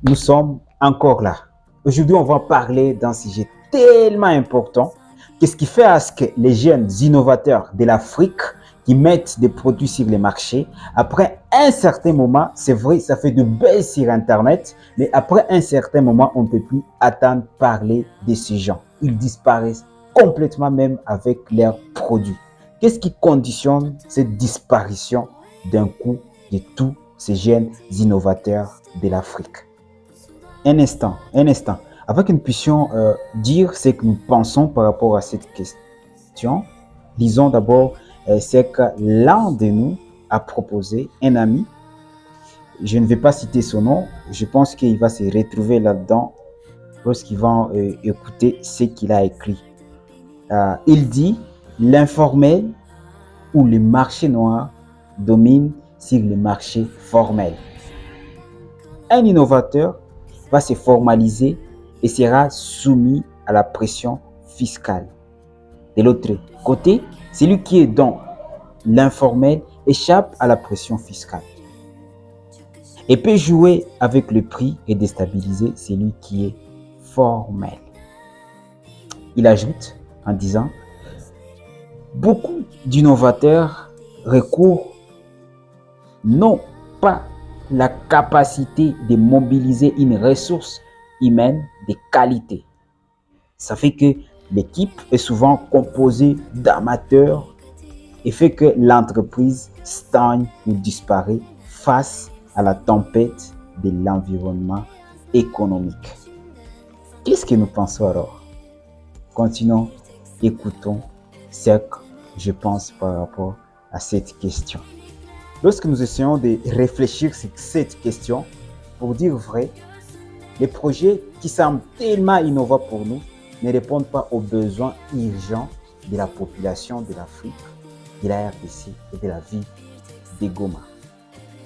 nous sommes encore là. Aujourd'hui, on va parler d'un sujet tellement important. Qu'est-ce qui fait à ce que les jeunes innovateurs de l'Afrique qui mettent des produits sur les marchés, après un certain moment, c'est vrai, ça fait de buzz sur Internet, mais après un certain moment, on ne peut plus attendre parler de ces gens. Ils disparaissent complètement même avec leurs produits. Qu'est-ce qui conditionne cette disparition d'un coup de tous ces jeunes innovateurs de l'Afrique? Un instant. Avant que nous puissions dire ce que nous pensons par rapport à cette question, lisons d'abord ce que l'un de nous a proposé, un ami. Je ne vais pas citer son nom, je pense qu'il va se retrouver là-dedans lorsqu'il va écouter ce qu'il a écrit. Il dit, l'informel ou le marché noir domine sur le marché formel. Un innovateur va se formaliser et sera soumis à la pression fiscale. De l'autre côté, celui qui est dans l'informel échappe à la pression fiscale et peut jouer avec le prix et déstabiliser celui qui est formel. Il ajoute en disant, beaucoup d'innovateurs recourent non pas la capacité de mobiliser une ressource humaine de qualité. Ça fait que l'équipe est souvent composée d'amateurs et fait que l'entreprise stagne ou disparaît face à la tempête de l'environnement économique. Qu'est-ce que nous pensons alors? Continuons, écoutons ce que je pense par rapport à cette question. Lorsque nous essayons de réfléchir sur cette question, pour dire vrai, les projets qui semblent tellement innovants pour nous ne répondent pas aux besoins urgents de la population de l'Afrique, de la RDC et de la ville de Goma.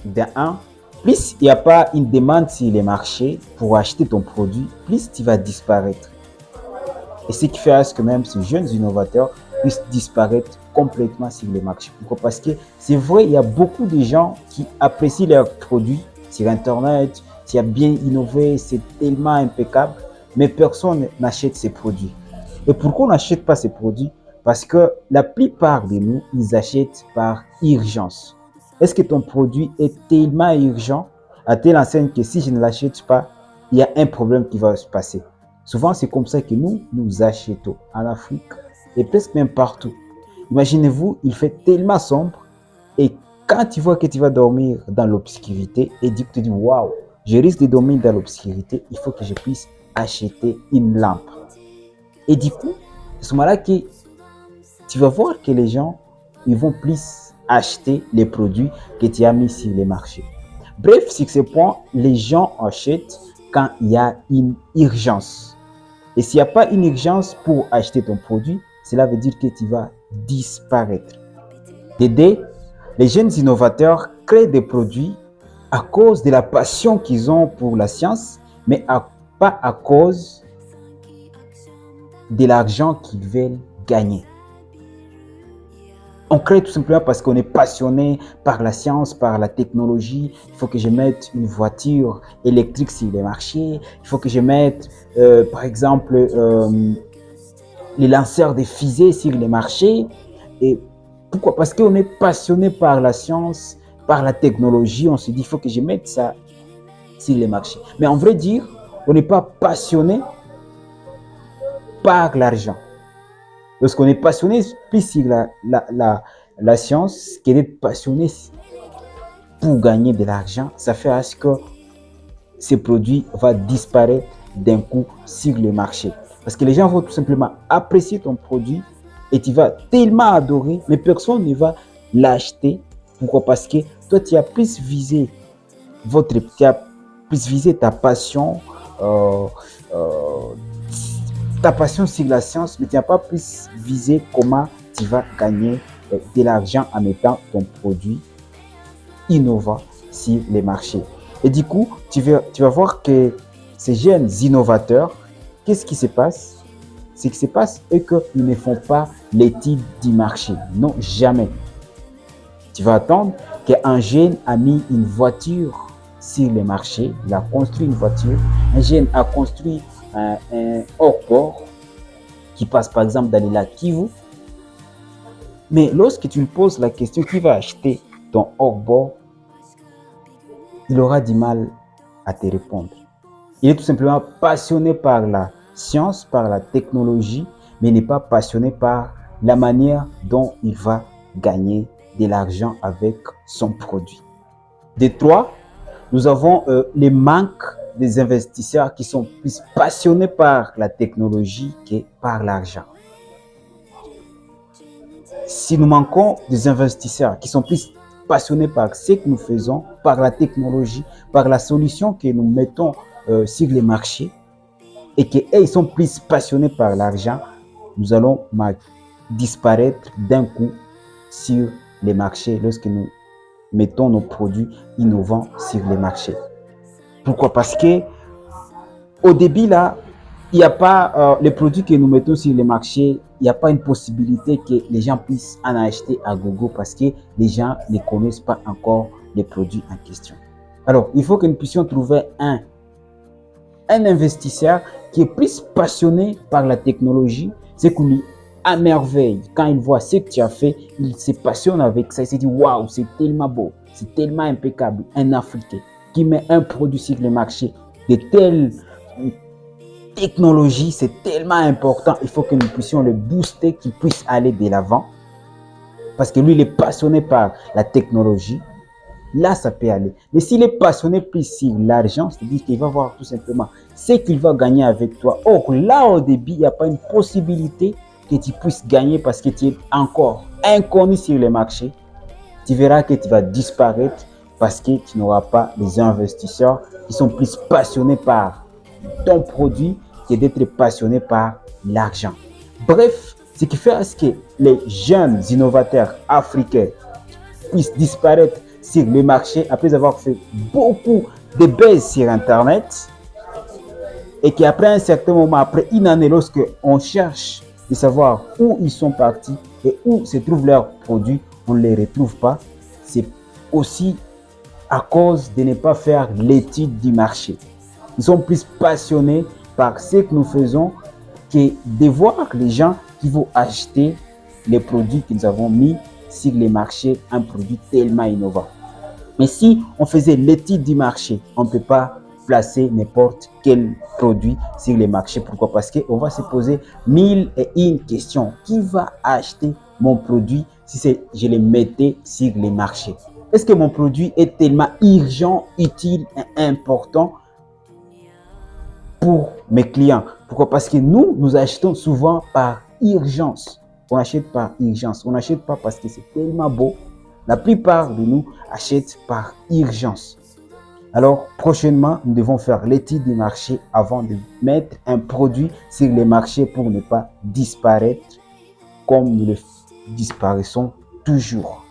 D'un, plus il n'y a pas une demande sur les marchés pour acheter ton produit, plus tu vas disparaître. Et ce qui fait à ce que même ces jeunes innovateurs puissent disparaître complètement sur les marchés. Pourquoi? Parce que c'est vrai, il y a beaucoup de gens qui apprécient leurs produits sur Internet, tu as bien innové, c'est tellement impeccable, mais personne n'achète ces produits. Et pourquoi on n'achète pas ces produits? Parce que la plupart de nous, ils achètent par urgence. Est-ce que ton produit est tellement urgent à telle enseigne que si je ne l'achète pas, il y a un problème qui va se passer? Souvent, c'est comme ça que nous achetons en Afrique et presque même partout. Imaginez-vous, il fait tellement sombre et quand tu vois que tu vas dormir dans l'obscurité et tu te dis, waouh, je risque de dormir dans l'obscurité, il faut que je puisse acheter une lampe. Et du coup, c'est ce moment-là que tu vas voir que les gens, ils vont plus acheter les produits que tu as mis sur les marchés. Bref, sur ce point, les gens achètent quand il y a une urgence. Et s'il n'y a pas une urgence pour acheter ton produit, cela veut dire que tu vas disparaître. D'aider, les jeunes innovateurs créent des produits à cause de la passion qu'ils ont pour la science, mais pas à cause de l'argent qu'ils veulent gagner. On crée tout simplement parce qu'on est passionné par la science, par la technologie. Il faut que je mette une voiture électrique sur les marchés. Il faut que je mette, par exemple, les lanceurs de fusées sur les marchés. Et pourquoi? Parce qu'on est passionné par la science, par la technologie. On se dit, il faut que je mette ça sur les marchés. Mais en vrai dire, on n'est pas passionné par l'argent. Lorsqu'on est passionné plus sur la science, qu'elle est passionné pour gagner de l'argent, ça fait à ce que ces produits vont disparaître d'un coup sur le marché. Parce que les gens vont tout simplement apprécier ton produit et tu vas tellement adorer, mais personne ne va l'acheter. Pourquoi? Parce que toi, tu as plus visé ta passion, ta passion sur la science, mais tu n'as pas plus visé comment tu vas gagner de l'argent en mettant ton produit innovant sur les marchés. Et du coup, tu vas voir que ces jeunes innovateurs, qu'est-ce qui se passe? Ce qui se passe est qu'ils ne font pas l'étude du marché. Non, jamais. Tu vas attendre qu'un jeune a mis une voiture sur les marchés. Il a construit une voiture. Un jeune a construit un hors-port qui passe par exemple dans les lacs Kivu. Mais lorsque tu lui poses la question qui va acheter ton hors-bord, il aura du mal à te répondre. Il est tout simplement passionné par la science, par la technologie, mais il n'est pas passionné par la manière dont il va gagner de l'argent avec son produit. De trois, nous avons les manques des investisseurs qui sont plus passionnés par la technologie que par l'argent. Si nous manquons des investisseurs qui sont plus passionnés par ce que nous faisons, par la technologie, par la solution que nous mettons sur les marchés, et qu'ils sont plus passionnés par l'argent, nous allons disparaître d'un coup sur les marchés lorsque nous mettons nos produits innovants sur les marchés. Pourquoi? Parce que au début, là, il n'y a pas les produits que nous mettons sur les marchés, il n'y a pas une possibilité que les gens puissent en acheter à gogo parce que les gens ne connaissent pas encore les produits en question. Alors, il faut que nous puissions trouver un investisseur qui est plus passionné par la technologie, c'est qu'on lui à merveille. Quand il voit ce que tu as fait, il se passionne avec ça. Il se dit waouh, c'est tellement beau, c'est tellement impeccable. Un Africain qui met un produit sur le marché de telle technologie, c'est tellement important. Il faut que nous puissions le booster, qu'il puisse aller de l'avant. Parce que lui, il est passionné par la technologie. Là, ça peut aller. Mais s'il est passionné plus sur l'argent, c'est-à-dire qu'il va voir tout simplement ce qu'il va gagner avec toi. Or, là, au début, il n'y a pas une possibilité que tu puisses gagner parce que tu es encore inconnu sur le marché. Tu verras que tu vas disparaître parce que tu n'auras pas les investisseurs qui sont plus passionnés par ton produit que d'être passionné par l'argent. Bref, ce qui fait à ce que les jeunes innovateurs africains puissent disparaître sur le marché après avoir fait beaucoup de buzz sur Internet et qu'après un certain moment, après une année, lorsque on cherche de savoir où ils sont partis et où se trouvent leurs produits, on ne les retrouve pas. C'est aussi à cause de ne pas faire l'étude du marché. Ils sont plus passionnés par ce que nous faisons que de voir les gens qui vont acheter les produits que nous avons mis sur les marchés, un produit tellement innovant. Mais si on faisait l'étude du marché, on ne peut pas placer n'importe quel produit sur les marchés. Pourquoi? Parce qu'on va se poser 1001 questions. Qui va acheter mon produit si je le mettais sur les marchés? Est-ce que mon produit est tellement urgent, utile et important pour mes clients? Pourquoi? Parce que nous achetons souvent par urgence. On achète par urgence. On n'achète pas parce que c'est tellement beau. La plupart de nous achètent par urgence. Alors, prochainement, nous devons faire l'étude du marché avant de mettre un produit sur les marchés pour ne pas disparaître comme nous le disparaissons toujours.